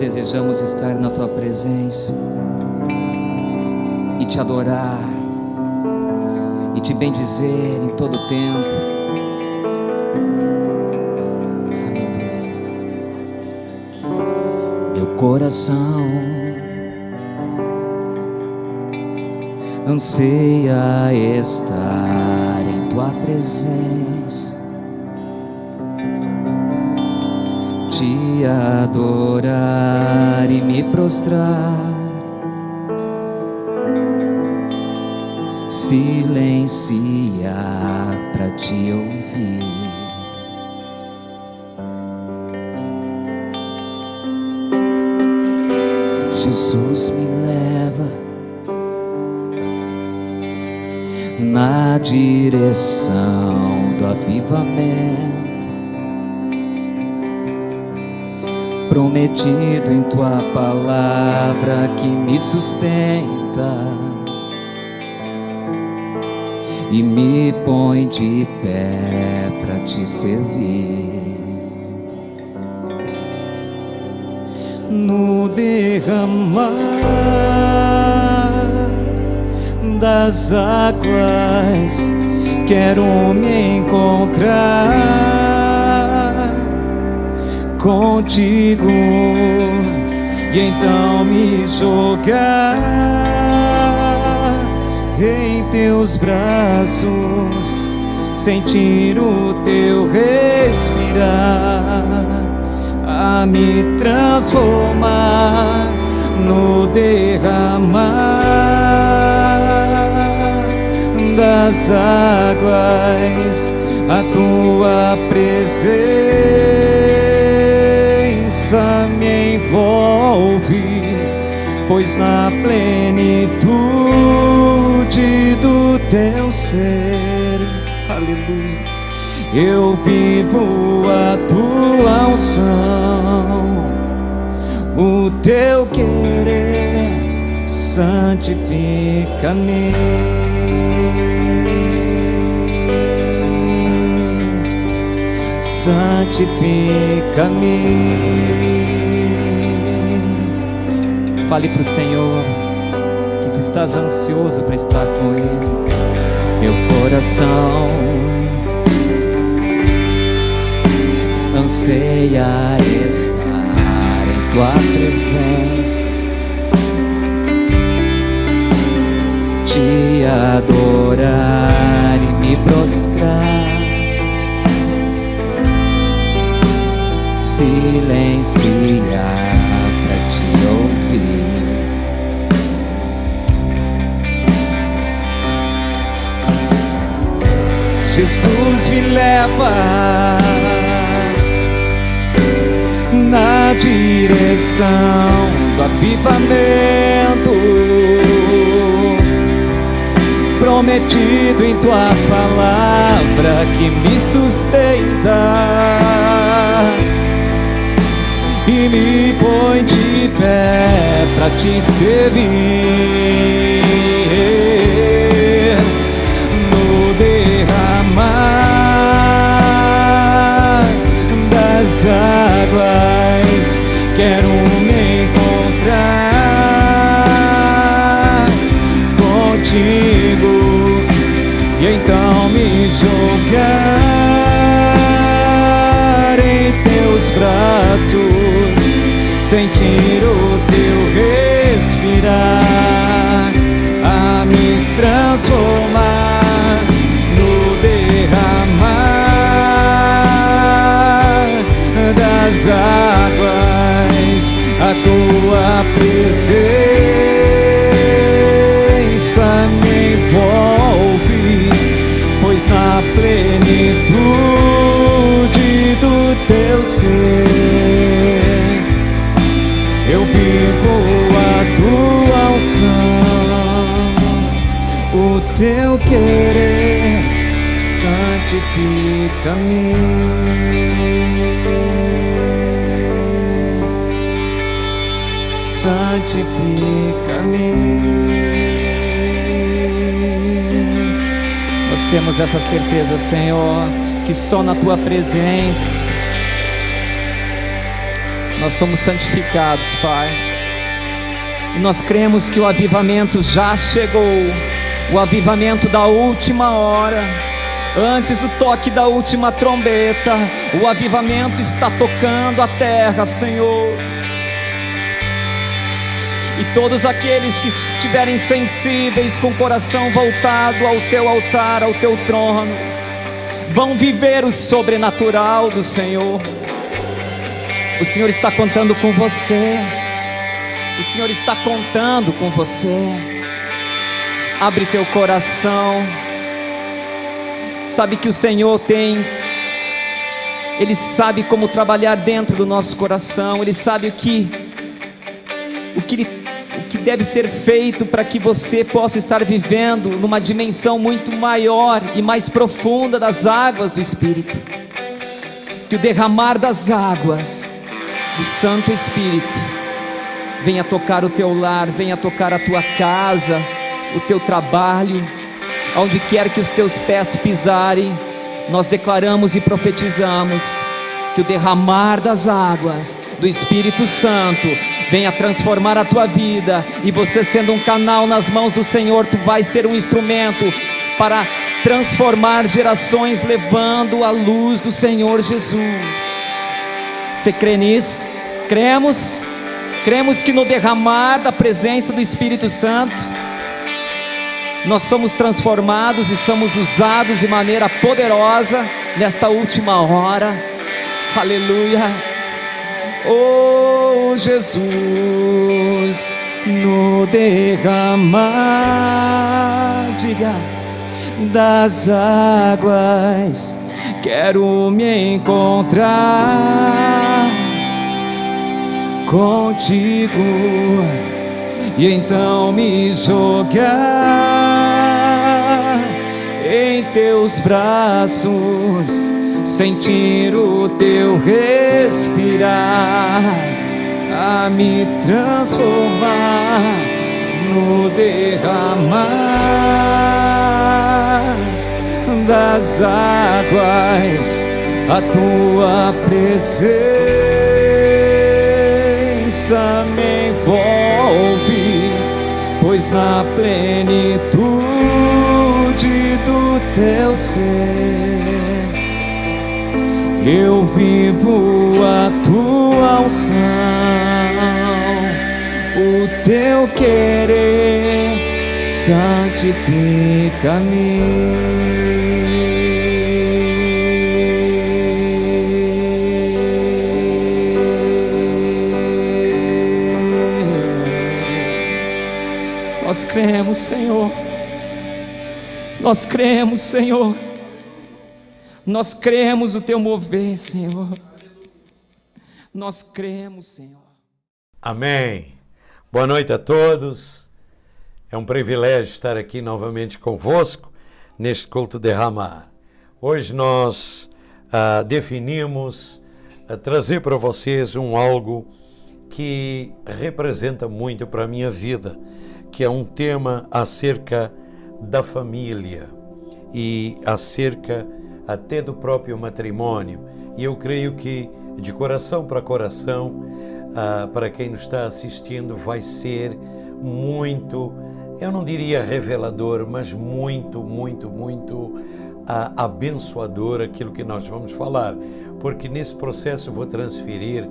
desejamos estar na Tua presença e Te adorar e Te bendizer em todo o tempo. Aleluia. Meu coração anseia estar em Tua presença, Te adorar e me prostrar, silenciar para Te ouvir. Jesus, me leva na direção do avivamento prometido em Tua palavra, que me sustenta e me põe de pé para Te servir. No derramar das águas quero me encontrar contigo e então me jogar em Teus braços, sentir o Teu respirar, a me transformar no derramar das águas. A Tua presença me envolve, pois na plenitude do Teu ser, aleluia, eu vivo a Tua unção, o Teu querer santifica-me. Santifica-me. Fale para o Senhor que tu estás ansioso para estar com Ele. Meu coração anseia estar em Tua presença, Te adorar e me prostrar, silenciar para Te ouvir. Jesus, me leva na direção do avivamento prometido em Tua palavra, que me sustenta e me põe de pé para Te servir. No derramar das águas quero me encontrar contigo e então me jogar em Teus braços, sentir o Teu respirar, a me transformar no derramar das águas. A Tua presença me envolve, pois na plenitude do Teu ser eu vivo a Tua unção, o Teu querer santifica-me. Santifica-me. Nós temos essa certeza, Senhor, que só na Tua presença Nós somos santificados, Pai. E nós cremos que o avivamento já chegou, o avivamento da última hora, antes do toque da última trombeta. O avivamento está tocando a terra, Senhor. E todos aqueles que estiverem sensíveis, com o coração voltado ao teu altar, ao teu trono, vão viver o sobrenatural do Senhor. O Senhor está contando com você. O Senhor está contando com você. Abre teu coração. Sabe que o Senhor Ele sabe como trabalhar dentro do nosso coração. Ele sabe o que deve ser feito para que você possa estar vivendo numa dimensão muito maior e mais profunda das águas do Espírito. Que o derramar das águas do Santo Espírito venha tocar o teu lar, venha tocar a tua casa, o teu trabalho, onde quer que os teus pés pisarem. Nós declaramos e profetizamos que o derramar das águas do Espírito Santo venha transformar a tua vida, e você, sendo um canal nas mãos do Senhor, tu vai ser um instrumento para transformar gerações, levando a luz do Senhor Jesus. Você crê nisso? Cremos que no derramar da presença do Espírito Santo, nós somos transformados e somos usados de maneira poderosa nesta última hora. Aleluia. Oh Jesus, no derramar, diga, das águas, quero me encontrar contigo, e então me jogar em teus braços, sentir o teu respirar, a me transformar no derramar das águas. A tua presença me envolve, pois na plenitude do teu ser eu vivo a tua unção, o teu querer santifica-me. Nós cremos, Senhor. Nós cremos, Senhor. Nós cremos o teu mover, Senhor. Nós cremos, Senhor. Amém. Boa noite a todos. É um privilégio estar aqui novamente convosco neste culto derramar. Hoje nós definimos trazer para vocês algo que representa muito para a minha vida, que é um tema acerca da família e acerca até do próprio matrimônio. E eu creio que de coração para coração, para quem nos está assistindo, vai ser muito, eu não diria revelador, mas muito abençoador aquilo que nós vamos falar, porque nesse processo eu vou transferir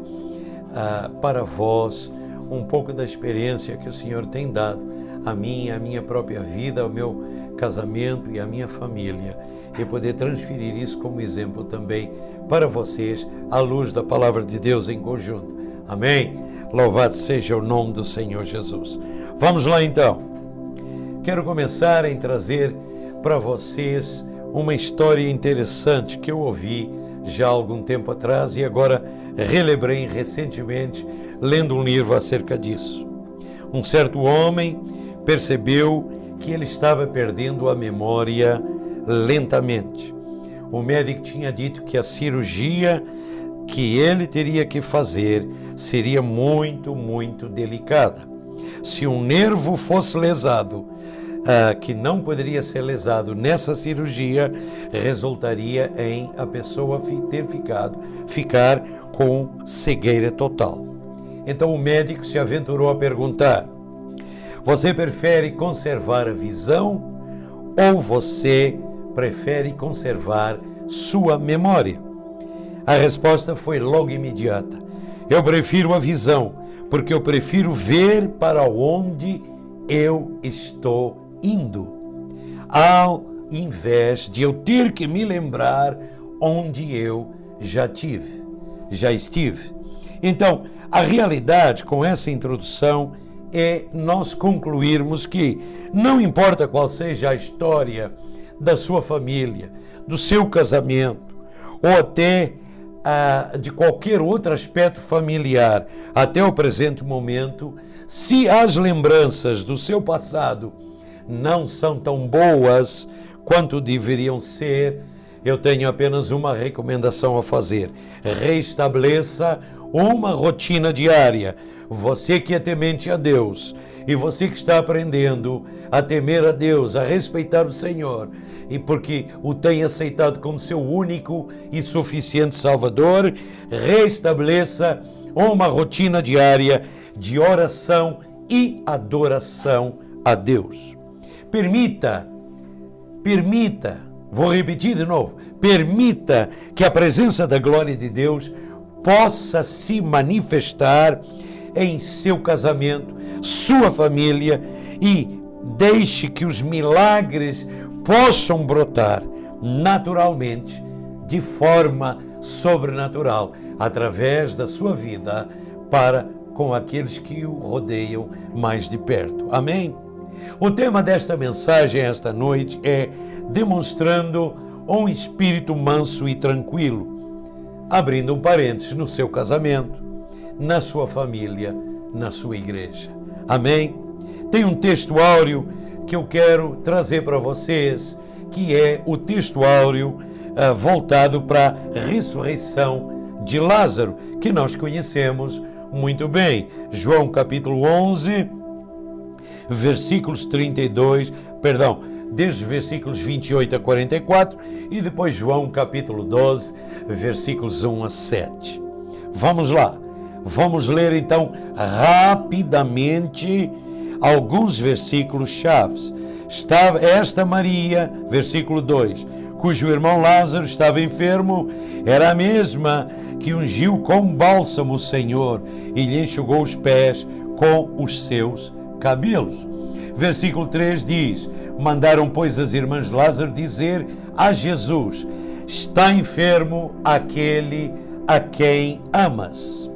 para vós um pouco da experiência que o Senhor tem dado a mim, a minha própria vida, ao meu casamento e à minha família, e poder transferir isso como exemplo também para vocês, à luz da palavra de Deus em conjunto. Amém? Louvado seja o nome do Senhor Jesus. Vamos lá então. Quero começar em trazer para vocês uma história interessante que eu ouvi já há algum tempo atrás e agora relembrei recentemente lendo um livro acerca disso. Um certo homem percebeu que ele estava perdendo a memória lentamente. O médico tinha dito que a cirurgia que ele teria que fazer seria muito delicada. Se um nervo fosse lesado, que não poderia ser lesado nessa cirurgia, resultaria em a pessoa ficar com cegueira total. Então o médico se aventurou a perguntar: você prefere conservar a visão ou você prefere conservar sua memória? A resposta foi logo imediata: eu prefiro a visão, porque eu prefiro ver para onde eu estou indo, ao invés de eu ter que me lembrar onde eu já estive. Então, a realidade com essa introdução é nós concluirmos que não importa qual seja a história da sua família, do seu casamento, ou até de qualquer outro aspecto familiar até o presente momento, se as lembranças do seu passado não são tão boas quanto deveriam ser, eu tenho apenas uma recomendação a fazer: reestabeleça uma rotina diária. Você que é temente a Deus e você que está aprendendo a temer a Deus, a respeitar o Senhor, e porque o tem aceitado como seu único e suficiente Salvador, reestabeleça uma rotina diária de oração e adoração a Deus. Permita, vou repetir de novo, permita que a presença da glória de Deus possa se manifestar em seu casamento, sua família, e deixe que os milagres possam brotar naturalmente, de forma sobrenatural, através da sua vida, para com aqueles que o rodeiam mais de perto. Amém? O tema desta mensagem esta noite é demonstrando um espírito manso e tranquilo, abrindo um parênteses, no seu casamento, na sua família, na sua igreja. Amém? Tem um texto áureo que eu quero trazer para vocês, que é o texto áureo voltado para a ressurreição de Lázaro, que nós conhecemos muito bem. João capítulo 11, versículos 32, desde os versículos 28 a 44, e depois João capítulo 12, versículos 1 a 7. Vamos lá, vamos ler então rapidamente alguns versículos chaves. Estava esta Maria, versículo 2, cujo irmão Lázaro estava enfermo, era a mesma que ungiu com bálsamo o Senhor e lhe enxugou os pés com os seus cabelos. Versículo 3 diz: mandaram, pois, as irmãs de Lázaro dizer a Jesus: está enfermo aquele a quem amas.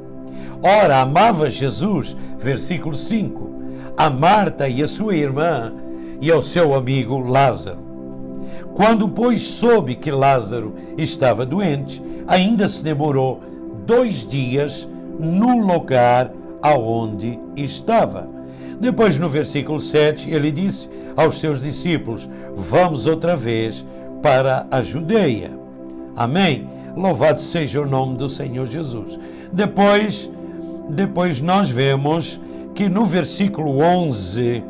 Ora, amava Jesus, versículo 5, a Marta e a sua irmã e ao seu amigo Lázaro. Quando, pois, soube que Lázaro estava doente, ainda se demorou 2 dias no lugar aonde estava. Depois, no versículo 7, ele disse aos seus discípulos: vamos outra vez para a Judeia. Amém? Louvado seja o nome do Senhor Jesus. Depois nós vemos que no versículo 11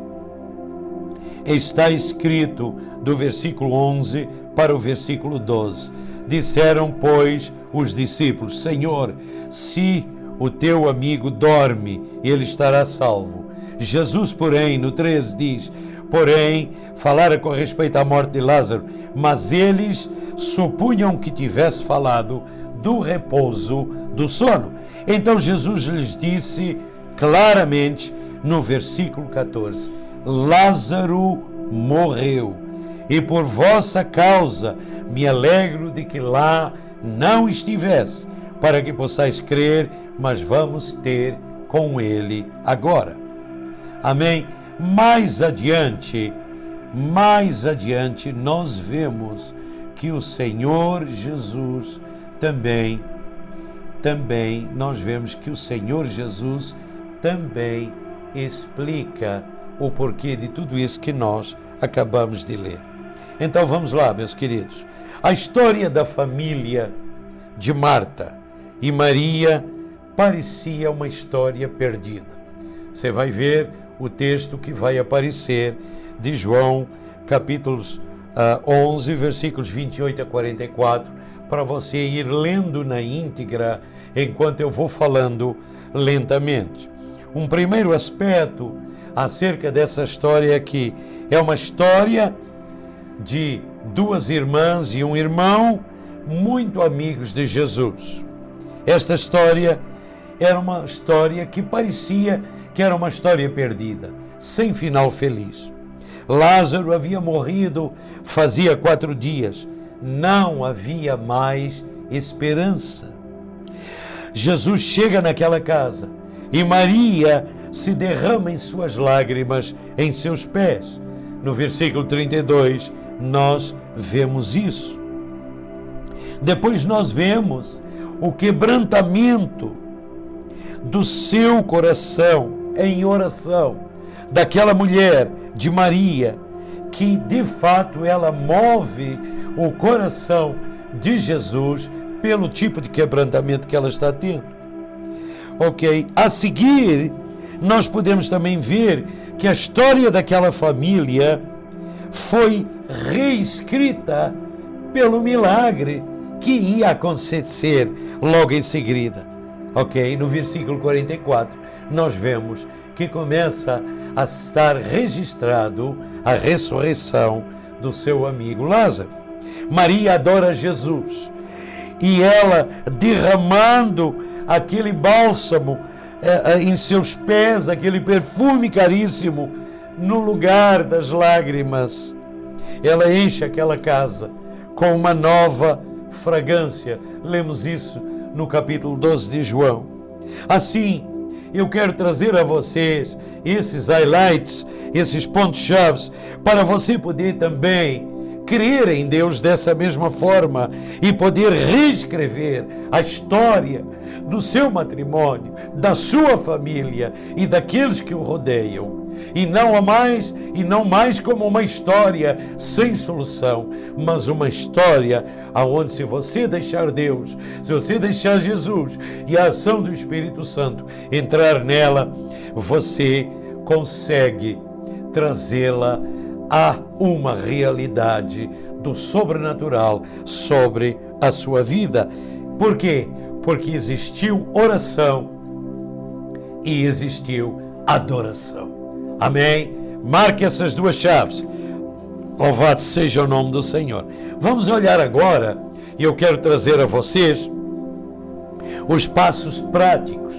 está escrito, do versículo 11 para o versículo 12: disseram, pois, os discípulos: Senhor, se o teu amigo dorme, ele estará salvo. Jesus, porém, no 13 diz: porém, falara com respeito à morte de Lázaro, mas eles supunham que tivesse falado do repouso do sono. Então Jesus lhes disse claramente no versículo 14: Lázaro morreu, e por vossa causa me alegro de que lá não estivesse, para que possais crer, mas vamos ter com ele agora. Amém? Mais adiante nós vemos que o Senhor Jesus também explica o porquê de tudo isso que nós acabamos de ler. Então vamos lá, meus queridos. A história da família de Marta e Maria parecia uma história perdida. Você vai ver o texto que vai aparecer de João, capítulos 11, versículos 28 a 44, para você ir lendo na íntegra enquanto eu vou falando lentamente. Um primeiro aspecto acerca dessa história é que é uma história de duas irmãs e um irmão muito amigos de Jesus. Esta história era uma história que parecia que era uma história perdida, sem final feliz. Lázaro havia morrido fazia 4 dias, não havia mais esperança. Jesus chega naquela casa e Maria se derrama em suas lágrimas em seus pés. No versículo 32, nós vemos isso. Depois nós vemos o quebrantamento do seu coração em oração, daquela mulher, de Maria, que de fato ela move o coração de Jesus pelo tipo de quebrantamento que ela está tendo. Ok, a seguir nós podemos também ver que a história daquela família foi reescrita pelo milagre que ia acontecer logo em seguida. Ok, no versículo 44 nós vemos que começa a estar registrado a ressurreição do seu amigo Lázaro. Maria adora Jesus e ela derramando aquele bálsamo em seus pés, aquele perfume caríssimo no lugar das lágrimas. Ela enche aquela casa com uma nova fragrância. Lemos isso no capítulo 12 de João. Assim, eu quero trazer a vocês esses highlights, esses pontos-chave, para você poder também crer em Deus dessa mesma forma e poder reescrever a história do seu matrimônio, da sua família e daqueles que o rodeiam. E não mais como uma história sem solução, mas uma história aonde, se você deixar Deus, se você deixar Jesus e a ação do Espírito Santo entrar nela, você consegue trazê-la a uma realidade do sobrenatural sobre a sua vida. Por quê? Porque existiu oração e existiu adoração. Amém? Marque essas duas chaves. Louvado seja o nome do Senhor. Vamos olhar agora, e eu quero trazer a vocês os passos práticos,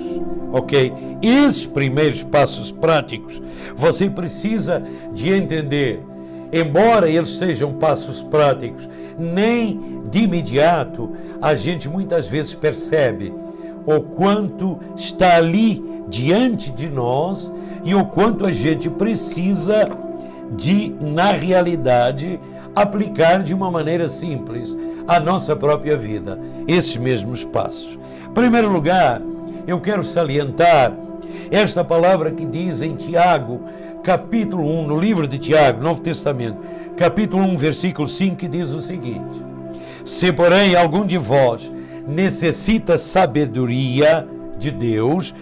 ok? Esses primeiros passos práticos, você precisa de entender, embora eles sejam passos práticos, nem de imediato a gente muitas vezes percebe o quanto está ali diante de nós e o quanto a gente precisa de, na realidade, aplicar de uma maneira simples a nossa própria vida, esses mesmos passos. Em primeiro lugar, eu quero salientar esta palavra que diz em Tiago, capítulo 1, no livro de Tiago, Novo Testamento, capítulo 1, versículo 5, que diz o seguinte: se, porém, algum de vós necessita sabedoria de Deus,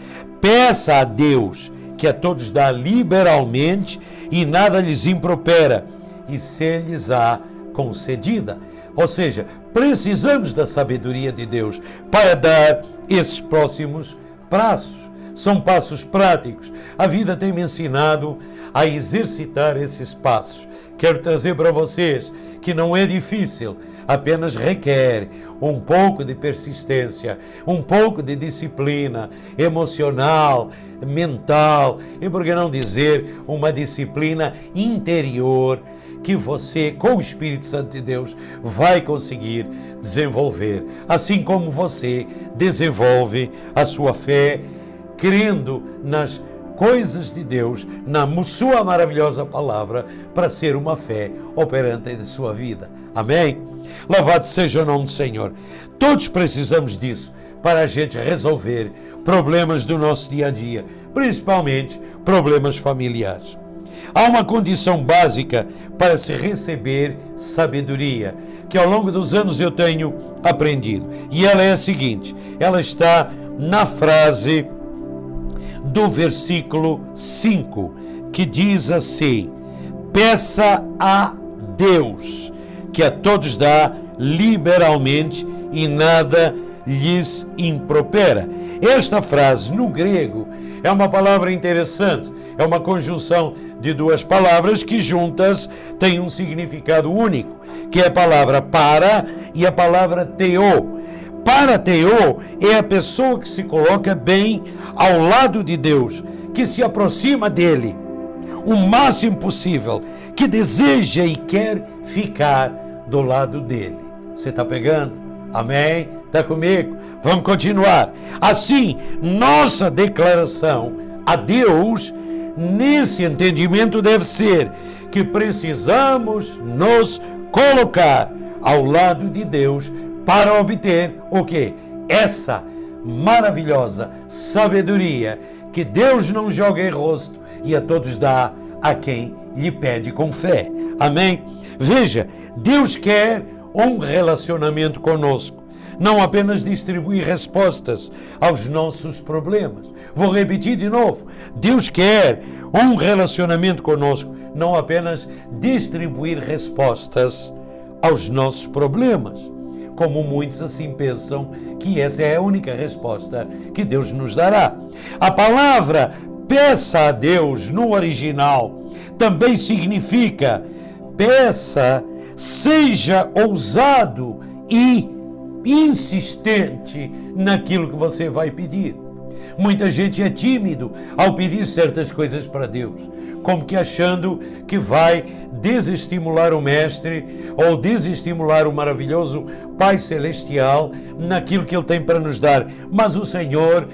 peça a Deus, que a todos dá liberalmente e nada lhes impropera, e se-lhes-á concedida. Ou seja, precisamos da sabedoria de Deus para dar esses próximos passos. São passos práticos. A vida tem me ensinado a exercitar esses passos. Quero trazer para vocês que não é difícil, apenas requer um pouco de persistência, um pouco de disciplina emocional, mental, e por que não dizer uma disciplina interior que você, com o Espírito Santo de Deus, vai conseguir desenvolver, assim como você desenvolve a sua fé, crendo nas coisas de Deus, na sua maravilhosa palavra, para ser uma fé operante em sua vida. Amém? Louvado seja o nome do Senhor. Todos precisamos disso para a gente resolver problemas do nosso dia a dia, principalmente problemas familiares. Há uma condição básica para se receber sabedoria, que ao longo dos anos eu tenho aprendido, e ela é a seguinte: ela está na frase do versículo 5, que diz assim: peça a Deus, que a todos dá liberalmente e nada lhes impropera. Esta frase no grego é uma palavra interessante, é uma conjunção de duas palavras que juntas têm um significado único, que é a palavra para e a palavra theo. Para theo é a pessoa que se coloca bem ao lado de Deus, que se aproxima dele o máximo possível, que deseja e quer ficar do lado dele. Você está pegando? Amém? Está comigo? Vamos continuar. Assim, nossa declaração a Deus, nesse entendimento, deve ser que precisamos nos colocar ao lado de Deus para obter o quê? Essa maravilhosa sabedoria que Deus não joga em rosto e a todos dá a quem lhe pede com fé. Amém? Veja, Deus quer um relacionamento conosco, não apenas distribuir respostas aos nossos problemas. Vou repetir de novo. Deus quer um relacionamento conosco, não apenas distribuir respostas aos nossos problemas, como muitos assim pensam que essa é a única resposta que Deus nos dará. A palavra peça a Deus no original também significa peça, seja ousado e insistente naquilo que você vai pedir. Muita gente é tímido ao pedir certas coisas para Deus, como que achando que vai desestimular o Mestre ou desestimular o maravilhoso Pai Celestial naquilo que Ele tem para nos dar. Mas o Senhor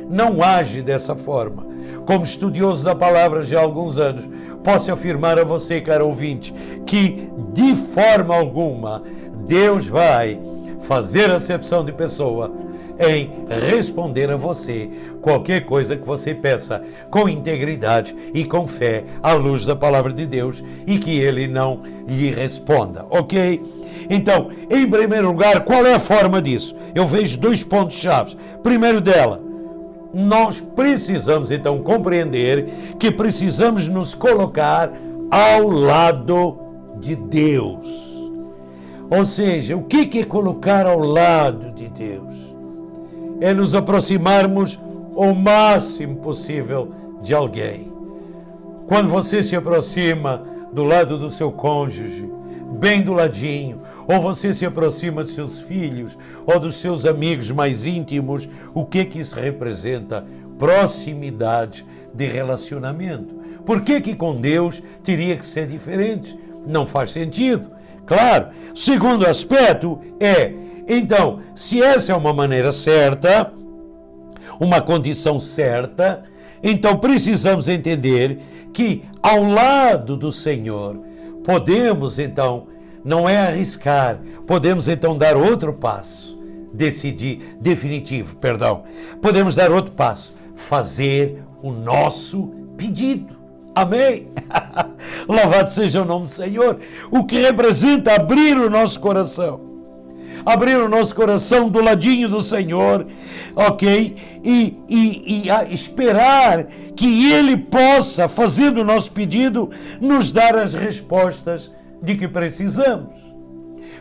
não age dessa forma. Como estudioso da palavra já há alguns anos, posso afirmar a você, caro ouvinte, que de forma alguma Deus vai fazer acepção de pessoa em responder a você qualquer coisa que você peça com integridade e com fé à luz da palavra de Deus e que Ele não lhe responda, ok? Então, em primeiro lugar, qual é a forma disso? Eu vejo dois pontos-chave. Primeiro dela, nós precisamos então compreender que precisamos nos colocar ao lado de Deus. Ou seja, o que é colocar ao lado de Deus? É nos aproximarmos o máximo possível de alguém. Quando você se aproxima do lado do seu cônjuge, bem do ladinho, ou você se aproxima dos seus filhos ou dos seus amigos mais íntimos, o que isso representa? Proximidade de relacionamento. Por que com Deus teria que ser diferente? Não faz sentido. Claro. Segundo aspecto então, se essa é uma maneira certa, uma condição certa, então precisamos entender que ao lado do Senhor podemos então, não é arriscar, podemos então dar outro passo, definitivo, podemos dar outro passo, fazer o nosso pedido. Amém? Louvado seja o nome do Senhor, o que representa abrir o nosso coração. Abrir o nosso coração do ladinho do Senhor, ok? E esperar que Ele possa, fazendo o nosso pedido, nos dar as respostas de que precisamos.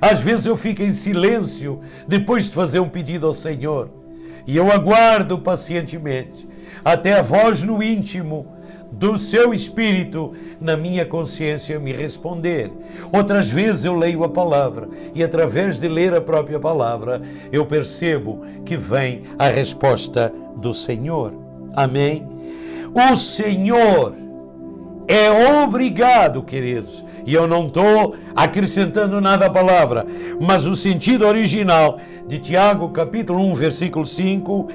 Às vezes eu fico em silêncio depois de fazer um pedido ao Senhor e eu aguardo pacientemente até a voz no íntimo do seu Espírito na minha consciência me responder. Outras vezes eu leio a palavra e através de ler a própria palavra eu percebo que vem a resposta do Senhor. Amém? O Senhor é obrigado, queridos, e eu não estou acrescentando nada à palavra, mas o sentido original de Tiago capítulo 1, versículo 5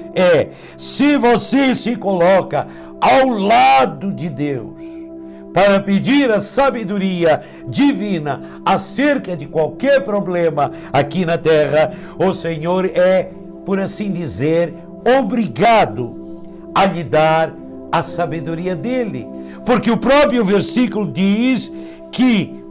se você se coloca ao lado de Deus para pedir a sabedoria divina acerca de qualquer problema aqui na terra, o Senhor é, por assim dizer, obrigado a lhe dar a sabedoria dele, porque o próprio versículo diz que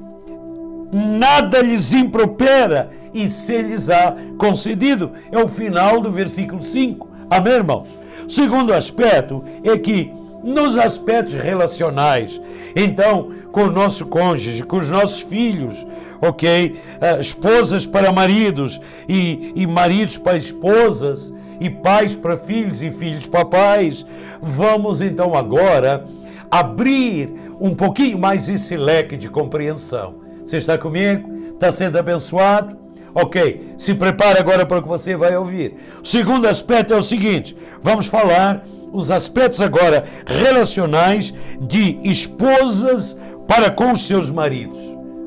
nada lhes impropera e se lhes há concedido. É o final do versículo 5. Amém, irmãos? O segundo aspecto é que nos aspectos relacionais, então, com o nosso cônjuge, com os nossos filhos, ok? Esposas para maridos e maridos para esposas e pais para filhos e filhos para pais. Vamos então agora abrir um pouquinho mais esse leque de compreensão. Você está comigo? Está sendo abençoado? Ok, se prepara agora para o que você vai ouvir. O segundo aspecto é o seguinte: vamos falar os aspectos agora relacionais de esposas para com os seus maridos.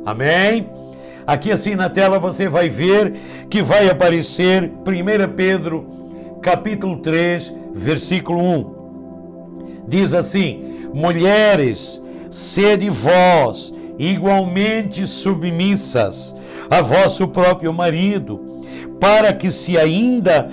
Amém? Aqui assim na tela você vai ver que vai aparecer 1 Pedro capítulo 3, versículo 1. Diz assim: mulheres, sede vós igualmente submissas a vosso próprio marido, para que se ainda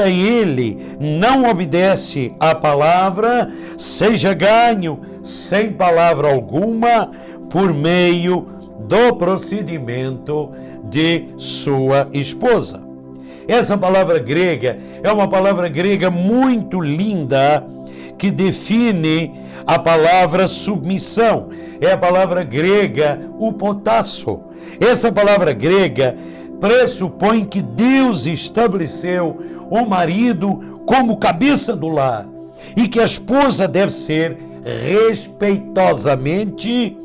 ele não obedece à palavra, seja ganho sem palavra alguma por meio do procedimento de sua esposa. Essa palavra grega é uma palavra grega muito linda que define a palavra submissão. É a palavra grega hupotasso. Essa palavra grega pressupõe que Deus estabeleceu o marido como cabeça do lar e que a esposa deve ser respeitosamente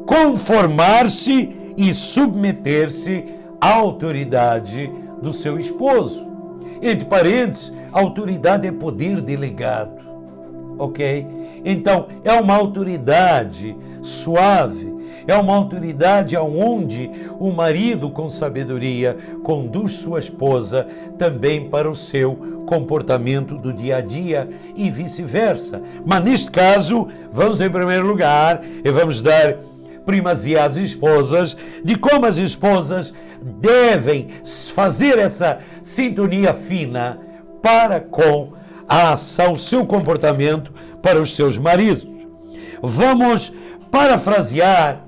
conformar-se e submeter-se à autoridade do seu esposo. Entre parênteses, autoridade é poder delegado, ok? Então, é uma autoridade suave, é uma autoridade onde o marido, com sabedoria, conduz sua esposa também para o seu comportamento do dia a dia e vice-versa. Mas neste caso, vamos em primeiro lugar e vamos dar primazia às esposas, de como as esposas devem fazer essa sintonia fina para com a ação, seu comportamento para os seus maridos. Vamos parafrasear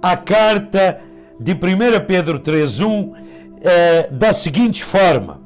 a carta de 1 Pedro 3:1 da seguinte forma,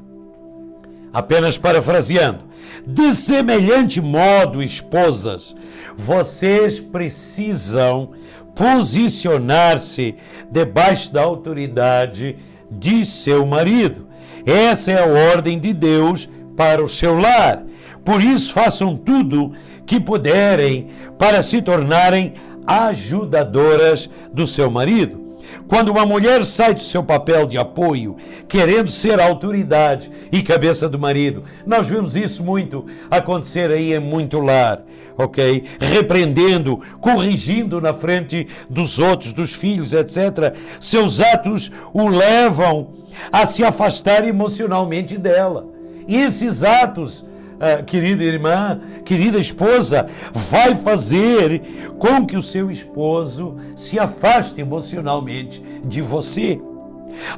apenas parafraseando: de semelhante modo, esposas, vocês precisam posicionar-se debaixo da autoridade de seu marido. Essa é a ordem de Deus para o seu lar. Por isso, façam tudo que puderem para se tornarem ajudadoras do seu marido. Quando uma mulher sai do seu papel de apoio, querendo ser a autoridade e cabeça do marido, nós vemos isso muito acontecer aí em muito lar, ok? Repreendendo, corrigindo na frente dos outros, dos filhos, etc. Seus atos o levam a se afastar emocionalmente dela. E esses atos, querida irmã, querida esposa, vai fazer com que o seu esposo se afaste emocionalmente de você.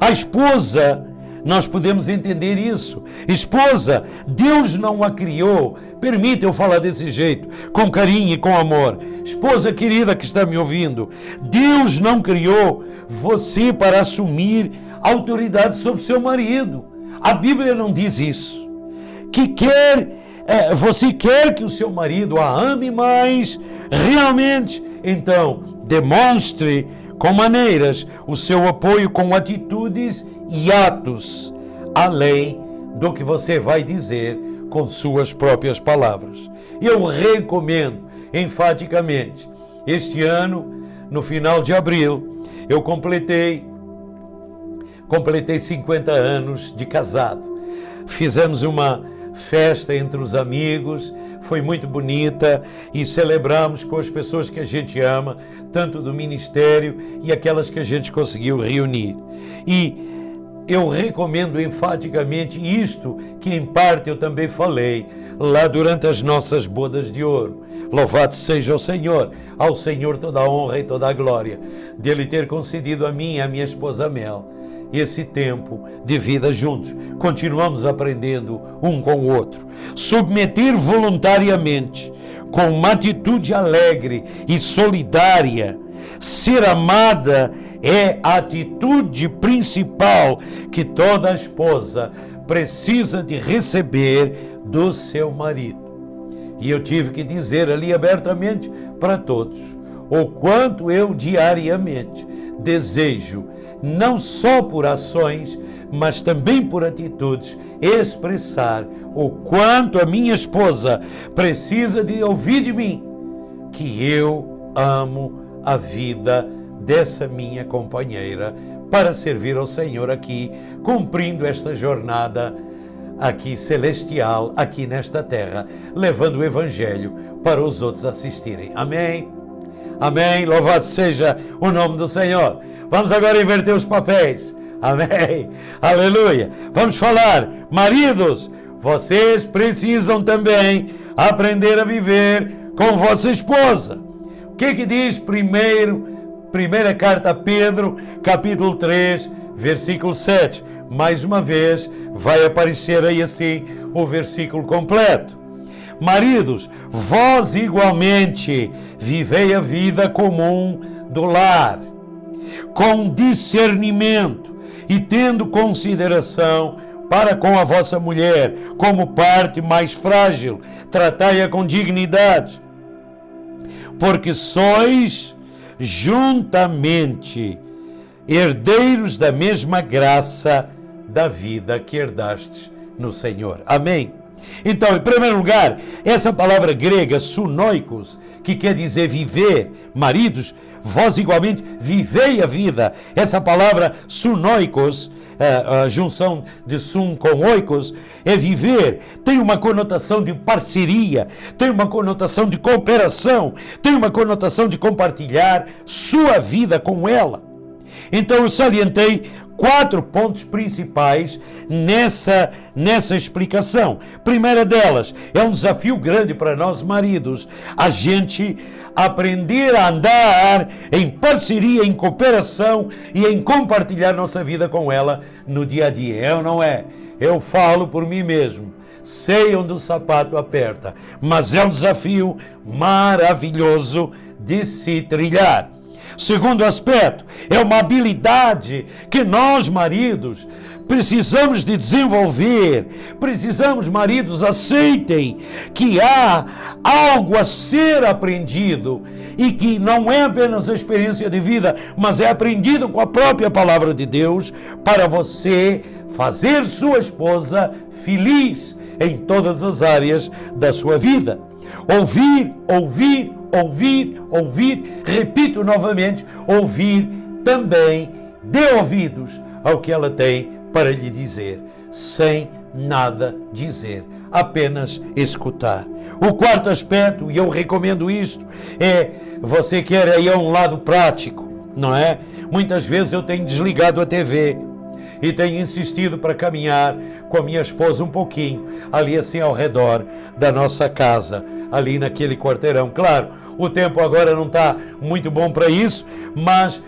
A esposa, nós podemos entender isso. Esposa, Deus não a criou, permita eu falar desse jeito, com carinho e com amor. Esposa querida que está me ouvindo, Deus não criou você para assumir autoridade sobre seu marido. A Bíblia não diz isso. Você quer que o seu marido a ame mais realmente? Então, demonstre com maneiras o seu apoio com atitudes e atos, além do que você vai dizer com suas próprias palavras. Eu recomendo enfaticamente, este ano, no final de abril, eu completei 50 anos de casado. Fizemos uma festa entre os amigos, foi muito bonita e celebramos com as pessoas que a gente ama, tanto do ministério e aquelas que a gente conseguiu reunir. E eu recomendo enfaticamente isto que em parte eu também falei lá durante as nossas bodas de ouro. Louvado seja o Senhor, ao Senhor toda a honra e toda a glória de Ele ter concedido a mim e a minha esposa Mel esse tempo de vida juntos. Continuamos aprendendo um com o outro. Submeter voluntariamente, com uma atitude alegre e solidária. Ser amada é a atitude principal que toda esposa precisa de receber do seu marido. E eu tive que dizer ali abertamente para todos o quanto eu diariamente desejo, não só por ações, mas também por atitudes, expressar o quanto a minha esposa precisa de ouvir de mim, que eu amo a vida dessa minha companheira para servir ao Senhor aqui, cumprindo esta jornada aqui celestial, aqui nesta terra, levando o Evangelho para os outros assistirem. Amém? Amém? Louvado seja o nome do Senhor. Vamos agora inverter os papéis. Amém? Aleluia. Vamos falar, maridos, vocês precisam também aprender a viver com vossa esposa. O que diz primeira carta a Pedro, capítulo 3, versículo 7. Mais uma vez, vai aparecer aí assim o versículo completo. Maridos, vós igualmente vivei a vida comum do lar, com discernimento e tendo consideração para com a vossa mulher, como parte mais frágil, tratai-a com dignidade, porque sois juntamente herdeiros da mesma graça da vida que herdastes no Senhor. Amém? Então, em primeiro lugar, essa palavra grega, sunoikos, que quer dizer viver, maridos, vós igualmente vivei a vida. Essa palavra sunoikos, a junção de sum com oikos, é viver, tem uma conotação de parceria, tem uma conotação de cooperação, tem uma conotação de compartilhar sua vida com ela. Então eu salientei 4 pontos principais nessa explicação. Primeira delas, é um desafio grande para nós maridos, a gente aprender a andar em parceria, em cooperação e em compartilhar nossa vida com ela no dia a dia. É ou não é? Eu falo por mim mesmo, sei onde o sapato aperta, mas é um desafio maravilhoso de se trilhar. Segundo aspecto, é uma habilidade que nós, maridos, precisamos de desenvolver. Precisamos, maridos, aceitem que há algo a ser aprendido e que não é apenas a experiência de vida, mas é aprendido com a própria palavra de Deus para você fazer sua esposa feliz em todas as áreas da sua vida. Ouvir, ouvir, ouvir, ouvir, repito novamente, ouvir também, dê ouvidos ao que ela tem para lhe dizer, sem nada dizer, apenas escutar. O quarto aspecto, e eu recomendo isto, é você quer ir a um lado prático, não é? Muitas vezes eu tenho desligado a TV e tenho insistido para caminhar com a minha esposa um pouquinho, ali assim ao redor da nossa casa, ali naquele quarteirão. Claro, o tempo agora não está muito bom para isso, mas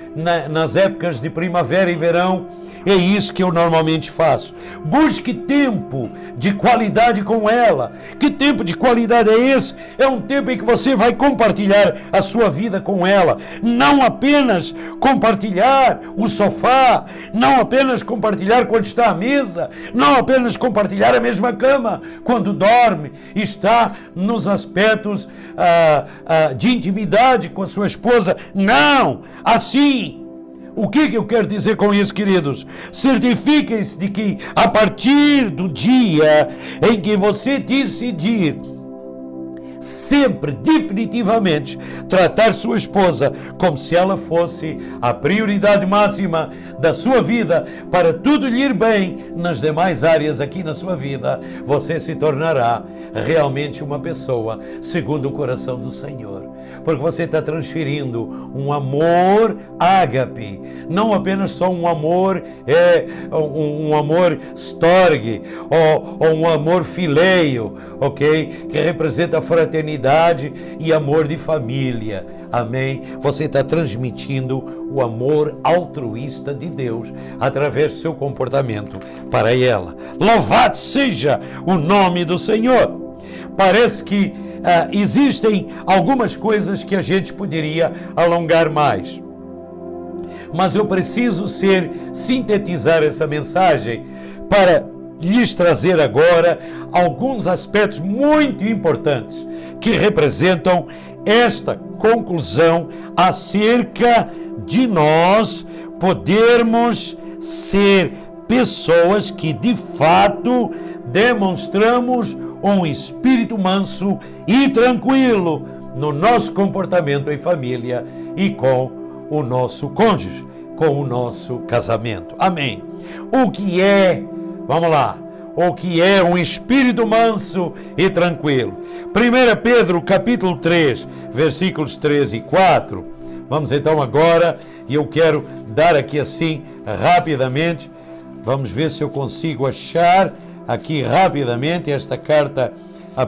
nas épocas de primavera e verão, é isso que eu normalmente faço. Busque tempo de qualidade com ela. Que tempo de qualidade é esse? É um tempo em que você vai compartilhar a sua vida com ela. Não apenas compartilhar o sofá, não apenas compartilhar quando está à mesa, não apenas compartilhar a mesma cama quando dorme. Está nos aspectos de intimidade com a sua esposa. Não! Assim, o que eu quero dizer com isso, queridos? Certifiquem-se de que a partir do dia em que você decidir sempre, definitivamente, tratar sua esposa como se ela fosse a prioridade máxima da sua vida, para tudo lhe ir bem nas demais áreas aqui na sua vida, você se tornará realmente uma pessoa segundo o coração do Senhor. Porque você está transferindo um amor ágape, não apenas só um amor um amor storge ou um amor fileio, ok? Que representa a fraternidade e amor de família. Amém? Você está transmitindo o amor altruísta de Deus através do seu comportamento para ela. Louvado seja o nome do Senhor. Parece que existem algumas coisas que a gente poderia alongar mais, mas eu preciso sintetizar essa mensagem para lhes trazer agora alguns aspectos muito importantes que representam esta conclusão acerca de nós podermos ser pessoas que de fato demonstramos um espírito manso e tranquilo no nosso comportamento em família e com o nosso cônjuge, com o nosso casamento. Amém. O que é, vamos lá, o que é um espírito manso e tranquilo? 1 Pedro capítulo 3, versículos 3 e 4. Vamos então agora, e eu quero dar aqui assim rapidamente, vamos ver se eu consigo achar aqui rapidamente esta carta a 1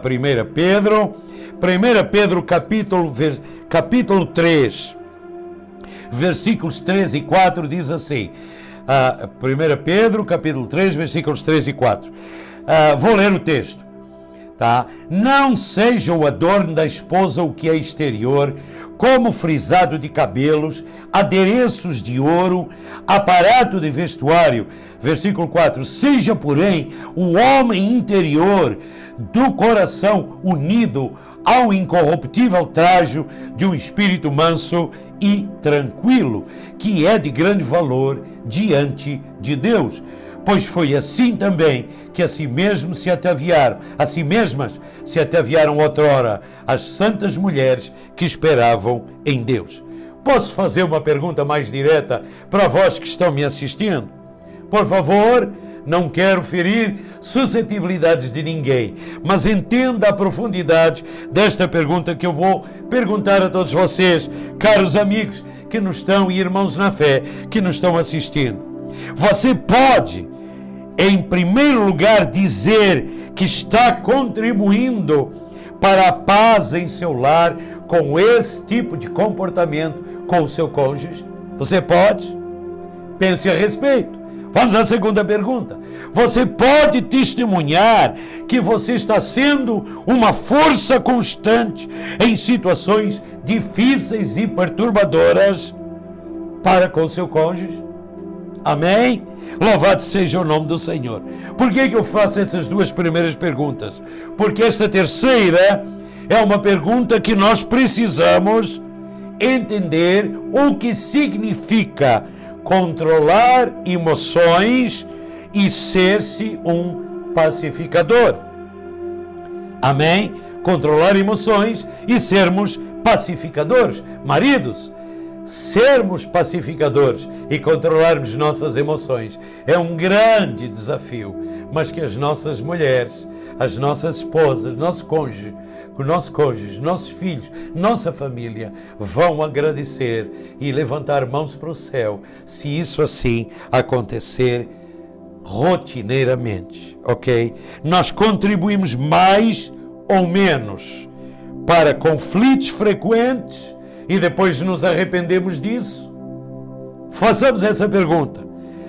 Pedro. 1 Pedro capítulo 3, versículos 3 e 4 diz assim, 1 Pedro capítulo 3, versículos 3 e 4. Vou ler o texto. Tá? Não seja o adorno da esposa o que é exterior, como frisado de cabelos, adereços de ouro, aparato de vestuário. Versículo 4. Seja, porém, o homem interior do coração unido ao incorruptível trajo de um espírito manso e tranquilo, que é de grande valor diante de Deus. Pois foi assim também que a si mesmas se ataviaram outrora as santas mulheres que esperavam em Deus. Posso fazer uma pergunta mais direta para vós que estão me assistindo? Por favor, não quero ferir suscetibilidades de ninguém, mas entenda a profundidade desta pergunta que eu vou perguntar a todos vocês, caros amigos que nos estão e irmãos na fé que nos estão assistindo. Você pode, em primeiro lugar, dizer que está contribuindo para a paz em seu lar com esse tipo de comportamento com o seu cônjuge? Você pode? Pense a respeito. Vamos à segunda pergunta. Você pode testemunhar que você está sendo uma força constante em situações difíceis e perturbadoras para com o seu cônjuge? Amém? Louvado seja o nome do Senhor. Por que eu faço essas duas primeiras perguntas? Porque esta terceira é uma pergunta que nós precisamos entender o que significa controlar emoções e ser-se um pacificador. Amém? Controlar emoções e sermos pacificadores. Maridos, sermos pacificadores e controlarmos nossas emoções é um grande desafio, mas que as nossas mulheres, as nossas esposas, nossos cônjuges, nossos filhos, nossa família vão agradecer e levantar mãos para o céu se isso assim acontecer rotineiramente, ok? Nós contribuímos mais ou menos para conflitos frequentes e depois nos arrependemos disso? Façamos essa pergunta.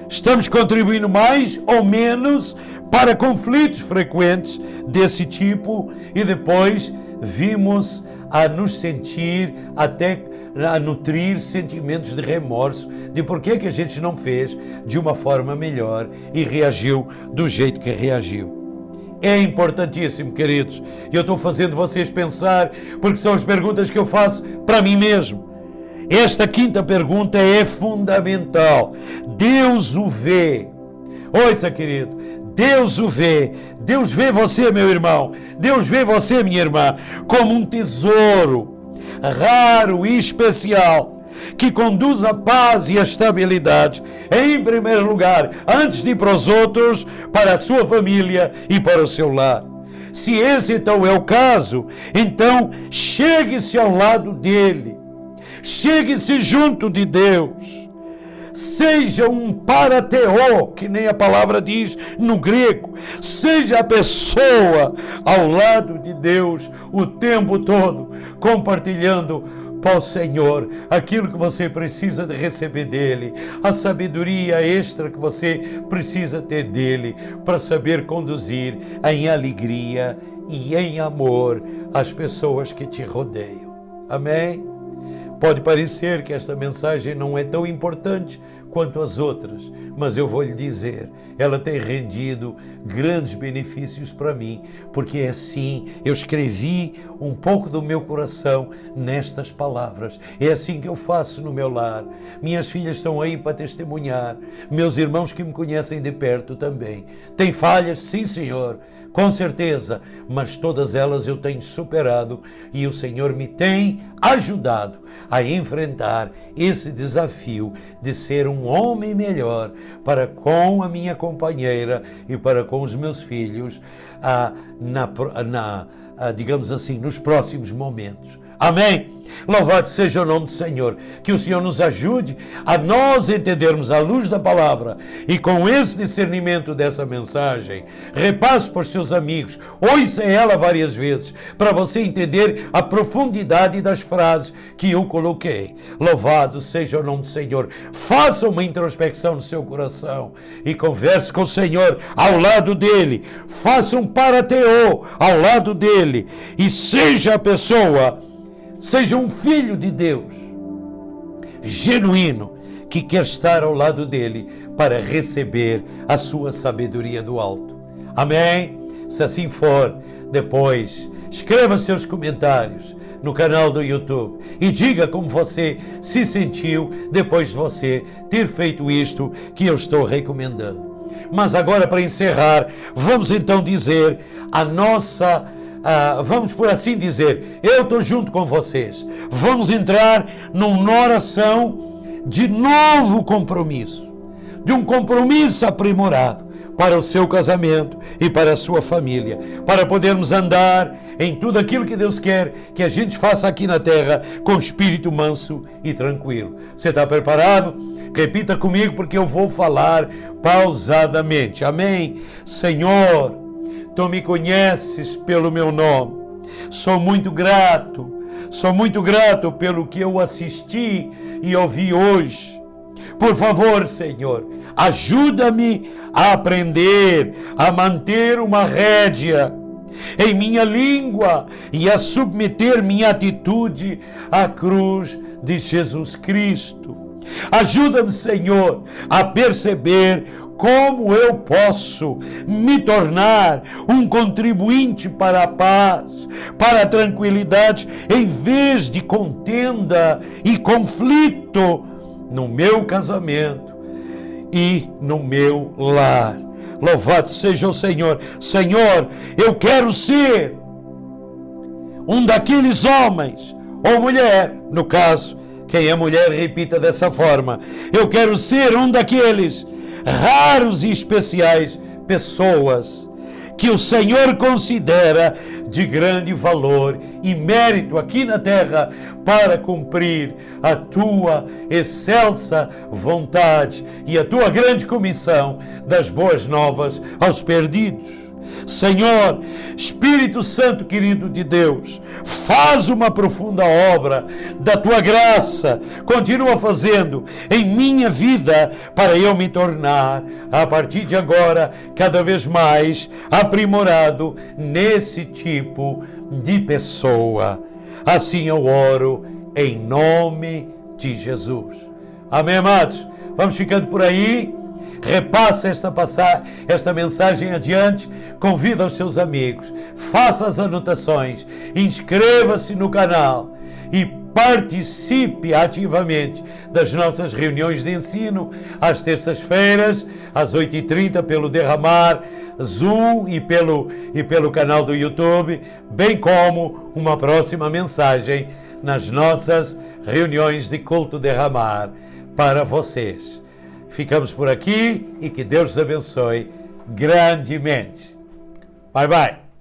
Estamos contribuindo mais ou menos para conflitos frequentes desse tipo e depois vimos a nos sentir, até a nutrir sentimentos de remorso de por que a gente não fez de uma forma melhor e reagiu do jeito que reagiu. É importantíssimo, queridos. Eu estou fazendo vocês pensar porque são as perguntas que eu faço para mim mesmo. Esta quinta pergunta é fundamental. Deus o vê. Ouça, querido. Deus o vê. Deus vê você, meu irmão. Deus vê você, minha irmã, como um tesouro raro e especial que conduz a paz e a estabilidade, em primeiro lugar, antes de ir para os outros, para a sua família e para o seu lar. Se esse então é o caso, então chegue-se ao lado dele. Chegue-se junto de Deus. Seja um parateó, que nem a palavra diz no grego. Seja a pessoa ao lado de Deus o tempo todo, compartilhando para o Senhor aquilo que você precisa de receber dele, a sabedoria extra que você precisa ter dele para saber conduzir em alegria e em amor as pessoas que te rodeiam. Amém? Pode parecer que esta mensagem não é tão importante quanto as outras, mas eu vou lhe dizer, ela tem rendido grandes benefícios para mim, porque é assim, eu escrevi um pouco do meu coração nestas palavras. É assim que eu faço no meu lar. Minhas filhas estão aí para testemunhar, meus irmãos que me conhecem de perto também. Tem falhas? Sim, Senhor, com certeza, mas todas elas eu tenho superado e o Senhor me tem ajudado a enfrentar esse desafio de ser um homem melhor para com a minha companheira e para com os meus filhos, digamos assim, nos próximos momentos. Amém? Louvado seja o nome do Senhor. Que o Senhor nos ajude a nós entendermos a luz da palavra e com esse discernimento dessa mensagem, repasse por seus amigos, ouça ela várias vezes, para você entender a profundidade das frases que eu coloquei. Louvado seja o nome do Senhor. Faça uma introspecção no seu coração e converse com o Senhor ao lado dele. Faça um parateô ao lado dele e seja a pessoa, seja um filho de Deus genuíno que quer estar ao lado dele para receber a sua sabedoria do alto. Amém? Se assim for, depois escreva seus comentários no canal do YouTube e diga como você se sentiu depois de você ter feito isto que eu estou recomendando. Mas agora, para encerrar, vamos então dizer a nossa... vamos por assim dizer, eu estou junto com vocês. Vamos entrar numa oração de novo compromisso, de um compromisso aprimorado para o seu casamento e para a sua família, para podermos andar em tudo aquilo que Deus quer que a gente faça aqui na terra com espírito manso e tranquilo. Você está preparado? Repita comigo porque eu vou falar pausadamente. Amém? Senhor, Tu me conheces pelo meu nome. Sou muito grato pelo que eu assisti e ouvi hoje. Por favor, Senhor, ajuda-me a aprender a manter uma rédea em minha língua e a submeter minha atitude à cruz de Jesus Cristo. Ajuda-me, Senhor, a perceber como eu posso me tornar um contribuinte para a paz, para a tranquilidade, em vez de contenda e conflito no meu casamento e no meu lar. Louvado seja o Senhor. Senhor, eu quero ser um daqueles homens ou mulher, no caso, quem é mulher repita dessa forma. Eu quero ser um daqueles raros e especiais pessoas que o Senhor considera de grande valor e mérito aqui na terra para cumprir a tua excelsa vontade e a tua grande comissão das boas novas aos perdidos. Senhor, Espírito Santo querido de Deus, faz uma profunda obra da tua graça, continua fazendo em minha vida para eu me tornar, a partir de agora, cada vez mais aprimorado nesse tipo de pessoa. Assim eu oro em nome de Jesus. Amém, amados? Vamos ficando por aí. Repassa esta mensagem adiante, convida os seus amigos, faça as anotações, inscreva-se no canal e participe ativamente das nossas reuniões de ensino às terças-feiras, às 8h30 pelo Derramar Zoom e pelo canal do YouTube, bem como uma próxima mensagem nas nossas reuniões de culto Derramar para vocês. Ficamos por aqui e que Deus os abençoe grandemente. Bye, bye.